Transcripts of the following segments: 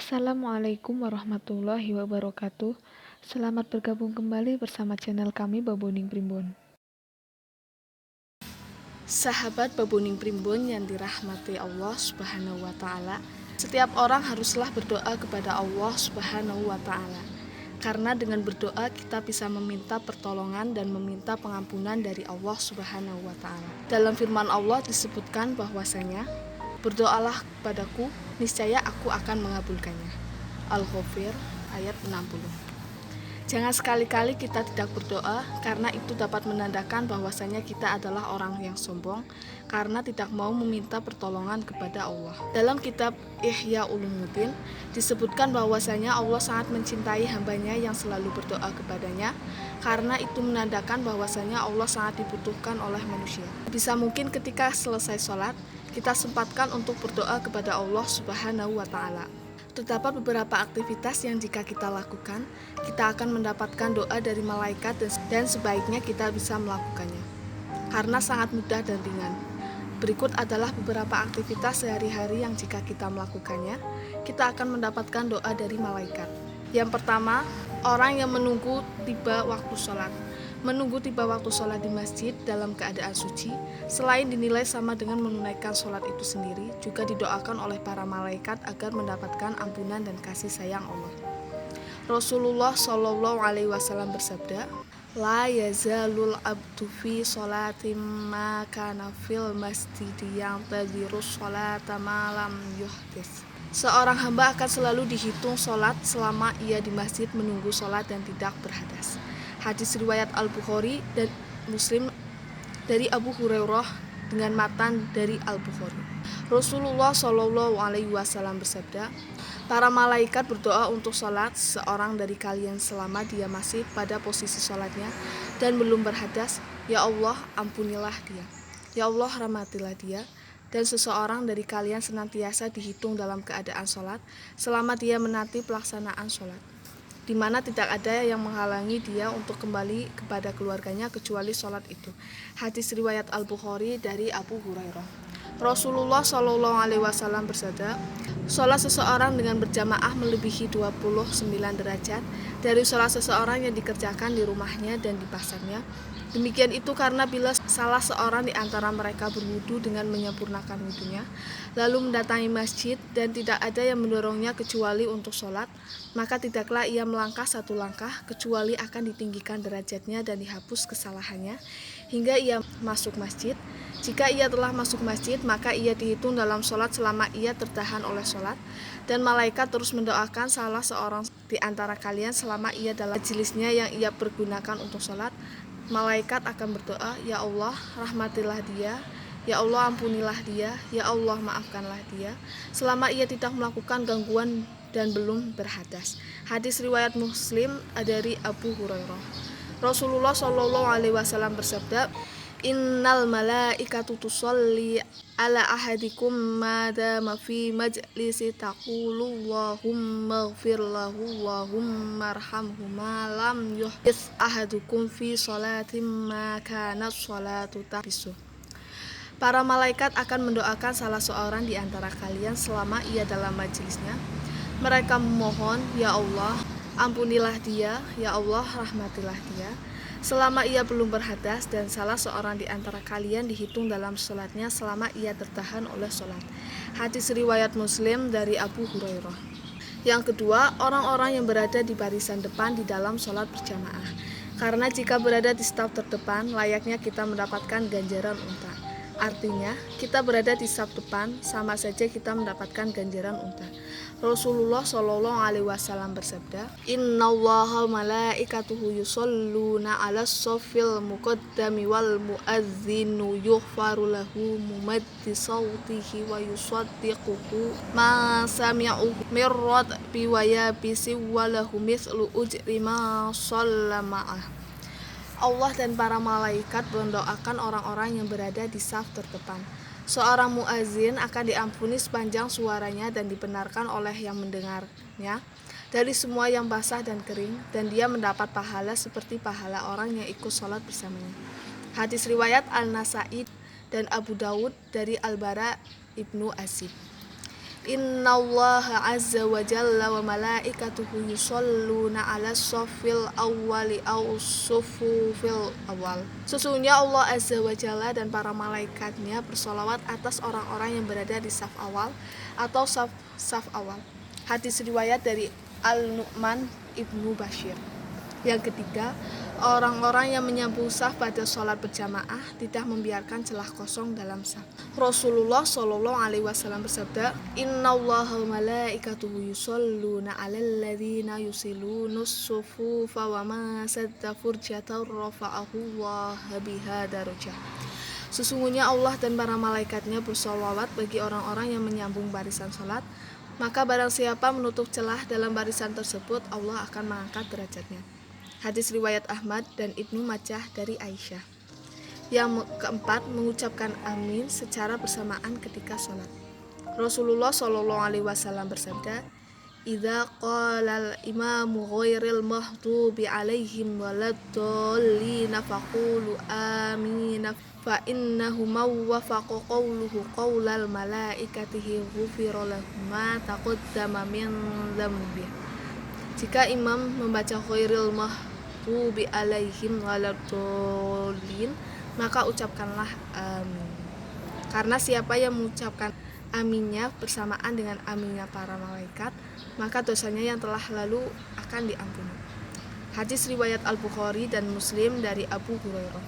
Assalamualaikum warahmatullahi wabarakatuh. Selamat bergabung kembali bersama channel kami Baboning Primbon. Sahabat Baboning Primbon yang dirahmati Allah Subhanahu wa taala, setiap orang haruslah berdoa kepada Allah Subhanahu wa taala. Karena dengan berdoa kita bisa meminta pertolongan dan meminta pengampunan dari Allah Subhanahu wa taala. Dalam firman Allah disebutkan bahwasanya, berdoalah kepadaku, niscaya aku akan mengabulkannya. Al-Ghafir ayat 60. Jangan sekali-kali kita tidak berdoa, karena itu dapat menandakan bahwasanya kita adalah orang yang sombong karena tidak mau meminta pertolongan kepada Allah. Dalam kitab Ihya Ulumuddin disebutkan bahwasanya Allah sangat mencintai hambanya yang selalu berdoa kepadanya, karena itu menandakan bahwasanya Allah sangat dibutuhkan oleh manusia. Bisa mungkin ketika selesai sholat, kita sempatkan untuk berdoa kepada Allah Subhanahu wa taala. Terdapat beberapa aktivitas yang jika kita lakukan, kita akan mendapatkan doa dari malaikat dan sebaiknya kita bisa melakukannya, karena sangat mudah dan ringan. Berikut adalah beberapa aktivitas sehari-hari yang jika kita melakukannya, kita akan mendapatkan doa dari malaikat. Yang pertama, orang yang menunggu tiba waktu sholat. Menunggu tiba waktu sholat di masjid dalam keadaan suci, selain dinilai sama dengan menunaikan sholat itu sendiri, juga didoakan oleh para malaikat agar mendapatkan ampunan dan kasih sayang Allah. Rasulullah Shallallahu Alaihi Wasallam bersabda, La yazalul abdu fi sholatim ma kana fil masjidi yang tadirus sholata malam yuhdis. Seorang hamba akan selalu dihitung sholat selama ia di masjid menunggu sholat dan tidak berhadas. Hadis riwayat Al-Bukhari dan Muslim dari Abu Hurairah dengan matan dari Al-Bukhari. Rasulullah Shallallahu Alaihi Wasallam bersabda, para malaikat berdoa untuk sholat seorang dari kalian selama dia masih pada posisi sholatnya dan belum berhadas. Ya Allah, ampunilah dia. Ya Allah, rahmatilah dia. Dan seseorang dari kalian senantiasa dihitung dalam keadaan sholat selama dia menanti pelaksanaan sholat, di mana tidak ada yang menghalangi dia untuk kembali kepada keluarganya kecuali sholat itu. Hadis riwayat Al-Bukhari dari Abu Hurairah. Rasulullah Shallallahu Alaihi Wasallam bersabda, sholat seseorang dengan berjamaah melebihi 29 derajat dari sholat seseorang yang dikerjakan di rumahnya dan di pasarnya. Demikian itu karena bila salah seorang di antara mereka berwudu dengan menyempurnakan wudunya, lalu mendatangi masjid dan tidak ada yang mendorongnya kecuali untuk sholat, maka tidaklah ia melangkah satu langkah kecuali akan ditinggikan derajatnya dan dihapus kesalahannya hingga ia masuk masjid. Jika ia telah masuk masjid, maka ia dihitung dalam sholat selama ia tertahan oleh sholat, dan malaikat terus mendoakan salah seorang di antara kalian selama ia dalam majelisnya yang ia pergunakan untuk sholat. Malaikat akan berdoa, Ya Allah, rahmatilah dia, Ya Allah, ampunilah dia, Ya Allah, maafkanlah dia, selama ia tidak melakukan gangguan dan belum berhadas. Hadis riwayat Muslim dari Abu Hurairah. Rasulullah Shallallahu Alaihi Wasallam bersabda, Innal malaikatu tusolli ala ahadikum madama fi majlisi taqulu Allahumma ghfir lahu Allahumma arhamhu ma lam yuhdis ahadukum fi sholatim ma kana sholatu tahbisu. Para malaikat akan mendoakan salah seorang di antara kalian selama ia dalam majelisnya. Mereka memohon, Ya Allah, ampunilah dia, Ya Allah, rahmatilah dia, selama ia belum berhadas, dan salah seorang di antara kalian dihitung dalam sholatnya selama ia tertahan oleh sholat. Hadis riwayat Muslim dari Abu Hurairah. Yang kedua, orang-orang yang berada di barisan depan di dalam sholat berjamaah. Karena jika berada di saf terdepan, layaknya kita mendapatkan ganjaran unta. Artinya, kita berada di saf depan sama saja kita mendapatkan ganjaran unta. Rasulullah Shallallahu Alaihi Wasallam bersabda, Innallaha malaikatuhu yusholluna ala sofil muqaddami wal muadzinu yughfaru lahu mumaddi sawtihi wa yusaddiquhu ma sami'u mirrat biwayabisi walahu mithlu ujri ma shallama'ah. Allah dan para malaikat mendoakan orang-orang yang berada di saf terdepan. Seorang muazin akan diampuni sepanjang suaranya dan dibenarkan oleh yang mendengarnya dari semua yang basah dan kering, dan dia mendapat pahala seperti pahala orang yang ikut sholat bersamanya. Hadis riwayat Al-Nasai dan Abu Dawud dari Al-Bara ibnu Azib. Innallaha azza wa jalla wa malaikatuhu yusholluna ala sofil awwali aw sufufil awal. Sesungguhnya Allah azza wa jalla dan para malaikatnya bersolawat atas orang-orang yang berada di saf awal atau saf awal. Hadis riwayat dari Al-Nu'man ibnu Bashir. Yang ketiga, orang-orang yang menyambung saf pada sholat berjamaah tidak membiarkan celah kosong dalam saf. Rasulullah Shallallahu Alaihi Wasallam bersabda, Innallaha wa malaikatuhu yusholluna 'alal ladzina yusilunus sufufa wa ma sadda furjatan rafa'ahu wa biha darajah. Sesungguhnya Allah dan para malaikatnya bersolawat bagi orang-orang yang menyambung barisan sholat, maka barang siapa menutup celah dalam barisan tersebut, Allah akan mengangkat derajatnya. Hadis riwayat Ahmad dan Ibnu Majah dari Aisyah. Yang keempat, mengucapkan amin secara bersamaan ketika sholat. Rasulullah Shallallahu Alaihi Wasallam bersabda, "Idza qala al-imamu ghairil maghdubi 'alaihim waladdallin faqulu amin fa innahu mawwafaqa qawluhu qawlal malaikatihi ghufira lahu ma taqaddama min dzambi." Jika imam membaca ghairil maghdubi 'alaihim waladdallin, maka ucapkanlah amin. Karena siapa yang mengucapkan aminnya bersamaan dengan aminnya para malaikat, maka dosanya yang telah lalu akan diampuni. Hadis riwayat Al-Bukhari dan Muslim dari Abu Hurairah.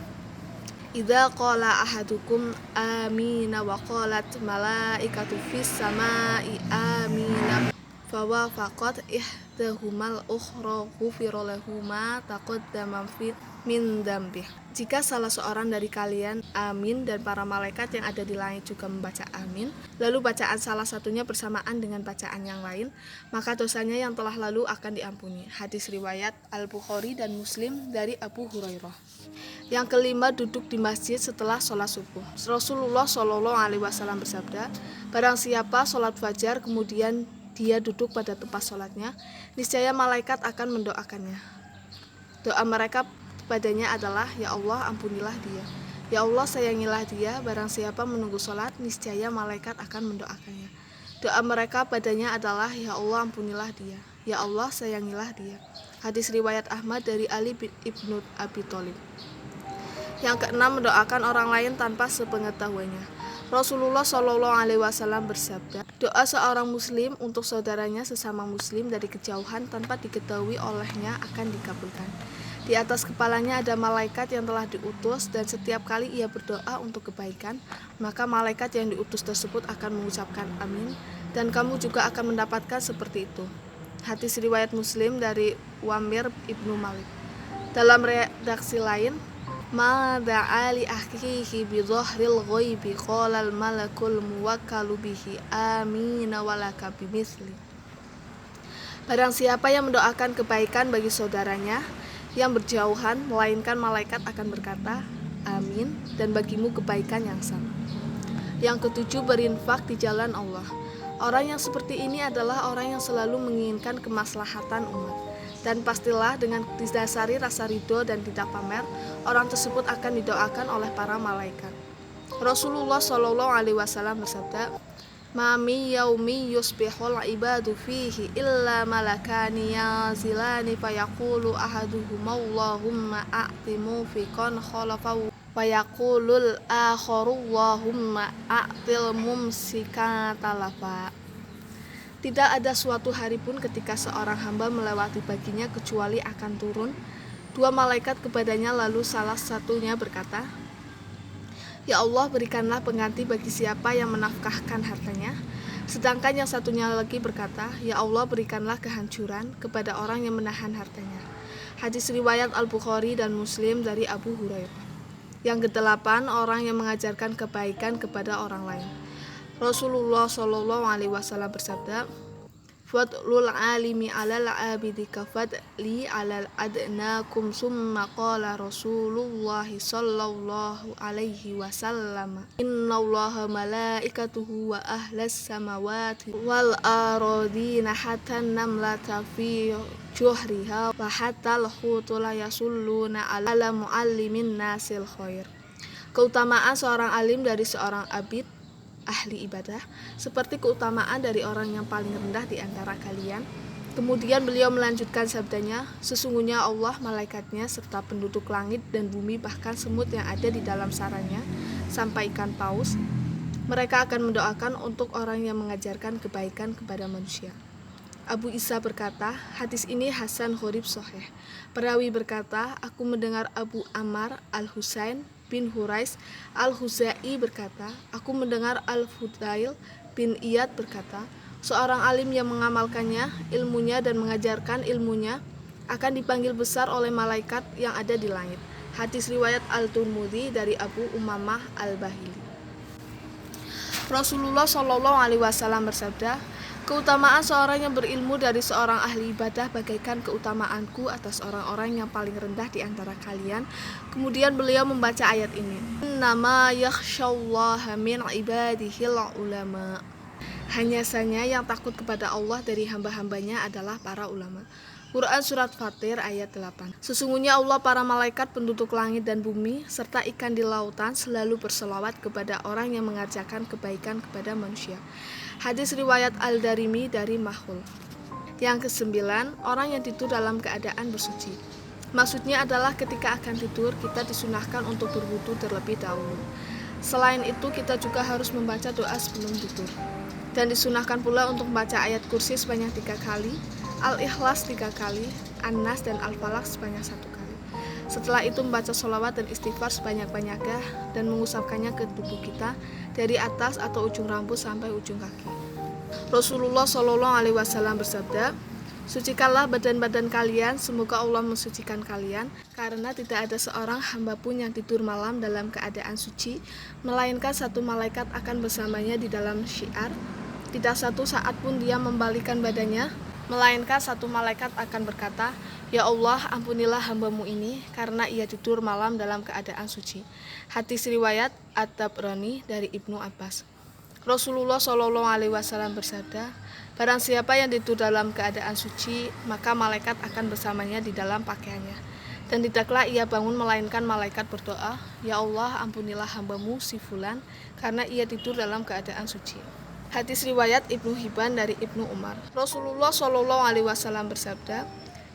Idza qala ahadukum amina wa qalat malaikatu fis samai amina fawafaqat ihdahumal ukhra ghufira lahu ma taqaddama min dzambih. Jika salah seorang dari kalian amin dan para malaikat yang ada di langit juga membaca amin, lalu bacaan salah satunya bersamaan dengan bacaan yang lain, maka dosanya yang telah lalu akan diampuni. Hadis riwayat Al-Bukhari dan Muslim dari Abu Hurairah. Yang kelima, duduk di masjid setelah sholat subuh. Rasulullah Shallallahu Alaihi Wasallam bersabda, barang siapa sholat fajar kemudian dia duduk pada tempat sholatnya, niscaya malaikat akan mendoakannya. Doa mereka padanya adalah, ya Allah ampunilah dia, ya Allah sayangilah dia. Barang siapa menunggu sholat, niscaya malaikat akan mendoakannya. Doa mereka padanya adalah, ya Allah ampunilah dia, ya Allah sayangilah dia. Hadis riwayat Ahmad dari Ali ibnu Abi Thalib. Yang keenam, mendoakan orang lain tanpa sepengetahuannya. Rasulullah Shallallahu Alaihi Wasallam bersabda, doa seorang muslim untuk saudaranya sesama muslim dari kejauhan tanpa diketahui olehnya akan dikabulkan. Di atas kepalanya ada malaikat yang telah diutus, dan setiap kali ia berdoa untuk kebaikan, maka malaikat yang diutus tersebut akan mengucapkan amin, dan kamu juga akan mendapatkan seperti itu. Hadis riwayat Muslim dari Wamir ibnu Malik. Dalam redaksi lain, ma da'ali akhihi bi dhahril ghaibi qala al malakul muwakkalu bihi amina walaka bimithli. Barang siapa yang mendoakan kebaikan bagi saudaranya yang berjauhan, melainkan malaikat akan berkata amin, dan bagimu kebaikan yang sama. Yang ketujuh, berinfak di jalan Allah. Orang yang seperti ini adalah orang yang selalu menginginkan kemaslahatan umat. Dan pastilah dengan didasari rasa ridho dan tidak pamer, orang tersebut akan didoakan oleh para malaikat. Rasulullah Shallallahu Alaihi Wasallam bersabda, "Mami yaumi yusbihul ibadu fihi illa malakani yazilani fayaqulu ahaduhuma Allahumma a'ti mufiqan khalafahu wa yaqulul akharu Allahumma a'til mumsikan talafa." Tidak ada suatu hari pun ketika seorang hamba melewati baginya kecuali akan turun dua malaikat kepadanya, lalu salah satunya berkata, "Ya Allah, berikanlah pengganti bagi siapa yang menafkahkan hartanya." Sedangkan yang satunya lagi berkata, "Ya Allah, berikanlah kehancuran kepada orang yang menahan hartanya." Hadis riwayat Al-Bukhari dan Muslim dari Abu Hurairah. Yang kedelapan, orang yang mengajarkan kebaikan kepada orang lain. Rasulullah Shallallahu Alaihi Wasallam bersabda, "Fadlul alimi alal abidi kafadli alal adnakum." Summa qala Rasulullah Shallallahu Alaihi Wasallam, "Innallaha malaikatuhu wa ahlas samawati wal aradina hatta namlata fi juhriha wa hatta al-hutu la yasulluna ala muallimin nasil khair." Keutamaan seorang alim dari seorang abid ahli ibadah, seperti keutamaan dari orang yang paling rendah di antara kalian. Kemudian beliau melanjutkan sabdanya, sesungguhnya Allah, malaikatnya, serta penduduk langit dan bumi, bahkan semut yang ada di dalam sarangnya, sampai ikan paus, mereka akan mendoakan untuk orang yang mengajarkan kebaikan kepada manusia. Abu Isa berkata, hadis ini Hasan Gharib Sahih. Perawi berkata, aku mendengar Abu Ammar Al-Husain bin Hurais Al-Huzai berkata, aku mendengar Al-Fudail bin Iyad berkata, seorang alim yang mengamalkannya, ilmunya dan mengajarkan ilmunya akan dipanggil besar oleh malaikat yang ada di langit. Hadis riwayat Al-Tirmidzi dari Abu Umamah Al-Bahili. Rasulullah Shallallahu Alaihi Wasallam bersabda, keutamaan seorang yang berilmu dari seorang ahli ibadah bagaikan keutamaanku atas orang-orang yang paling rendah di antara kalian. Kemudian beliau membaca ayat ini, Innama yakhsyallaha min ibadihil ulama. Hanya saja yang takut kepada Allah dari hamba-hambanya adalah para ulama. Quran Surat Fatir ayat 8. Sesungguhnya Allah, para malaikat, penduduk langit dan bumi, serta ikan di lautan selalu berselawat kepada orang yang mengerjakan kebaikan kepada manusia. Hadis riwayat Al-Darimi dari Mahul. Yang kesembilan, orang yang tidur dalam keadaan bersuci. Maksudnya adalah ketika akan tidur, kita disunahkan untuk berwudu terlebih dahulu. Selain itu, kita juga harus membaca doa sebelum tidur. Dan disunahkan pula untuk membaca ayat kursi sebanyak 3 kali, Al-Ikhlas 3 kali, An-Nas dan Al-Falaq sebanyak 1 kali. Setelah itu membaca sholawat dan istighfar sebanyak-banyaknya dan mengusapkannya ke tubuh kita dari atas atau ujung rambut sampai ujung kaki. Rasulullah Shallallahu Alaihi Wasallam bersabda, sucikanlah badan-badan kalian, semoga Allah mensucikan kalian, karena tidak ada seorang hamba pun yang tidur malam dalam keadaan suci, melainkan satu malaikat akan bersamanya di dalam syiar. Tidak satu saat pun dia membalikan badannya, melainkan satu malaikat akan berkata, ya Allah, ampunilah hambamu ini, karena ia tidur malam dalam keadaan suci. Hadis riwayat At-Tabrani dari Ibnu Abbas. Rasulullah Shallallahu Alaihi Wasallam bersabda, barang siapa yang tidur dalam keadaan suci, maka malaikat akan bersamanya di dalam pakaiannya. Dan tidaklah ia bangun melainkan malaikat berdoa, ya Allah, ampunilah hambamu si fulan, karena ia tidur dalam keadaan suci. Hadis riwayat Ibnu Hibban dari Ibnu Umar. Rasulullah Shallallahu Alaihi Wasallam bersabda,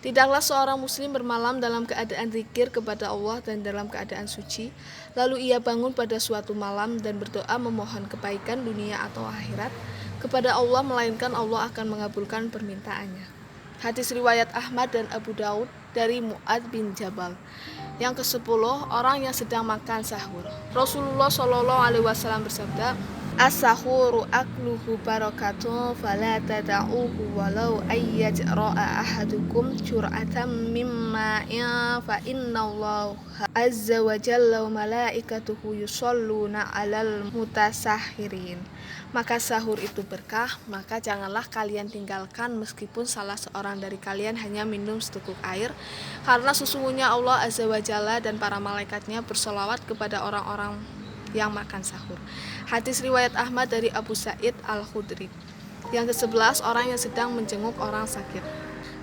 tidaklah seorang muslim bermalam dalam keadaan zikir kepada Allah dan dalam keadaan suci, lalu ia bangun pada suatu malam dan berdoa memohon kebaikan dunia atau akhirat kepada Allah, melainkan Allah akan mengabulkan permintaannya. Hadis riwayat Ahmad dan Abu Daud dari Mu'adz bin Jabal. Yang ke-10, orang yang sedang makan sahur. Rasulullah Shallallahu Alaihi Wasallam bersabda, as-sahuru akluhu barakatun fala tada'uhu walau ayyajra'a ahadukum cur'atan mimma fa innallaha azza wa jalla wa malaikatuhu yusholluna 'alal mutasahhirin. Maka sahur itu berkah, maka janganlah kalian tinggalkan meskipun salah seorang dari kalian hanya minum seteguk air, karena sesungguhnya Allah azza wa jalla dan para malaikatnya berselawat kepada orang-orang yang makan sahur. Hadis riwayat Ahmad dari Abu Sa'id Al-Khudri. Yang ke-11, orang yang sedang menjenguk orang sakit.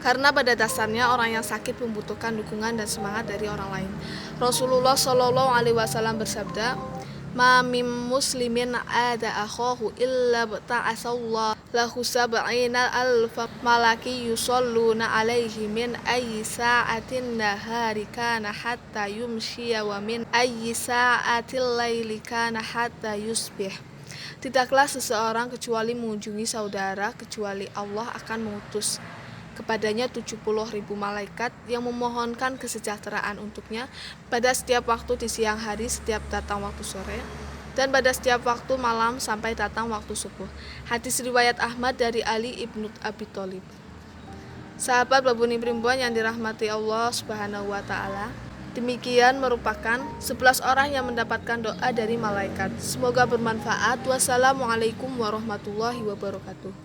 Karena pada dasarnya orang yang sakit membutuhkan dukungan dan semangat dari orang lain. Rasulullah Shallallahu Alaihi Wasallam bersabda, ma mim muslimin ada akhahu illa ba'atsallahu lahu sab'ina alfa malaki yusalluna alaihi min ayyi sa'atin nahari kana hatta yumshiya wa min ayyi sa'atil laili kana hatta yusbih. Tidaklah seseorang kecuali mengunjungi saudara, kecuali Allah akan mengutus kepadanya 70.000 malaikat yang memohonkan kesejahteraan untuknya pada setiap waktu di siang hari, setiap datang waktu sore, dan pada setiap waktu malam sampai datang waktu subuh. Hadis riwayat Ahmad dari Ali ibnu Abi Thalib. Sahabat Babuni Primbon yang dirahmati Allah Subhanahu wa Ta'ala, demikian merupakan 11 orang yang mendapatkan doa dari malaikat. Semoga bermanfaat. Wassalamualaikum warahmatullahi wabarakatuh.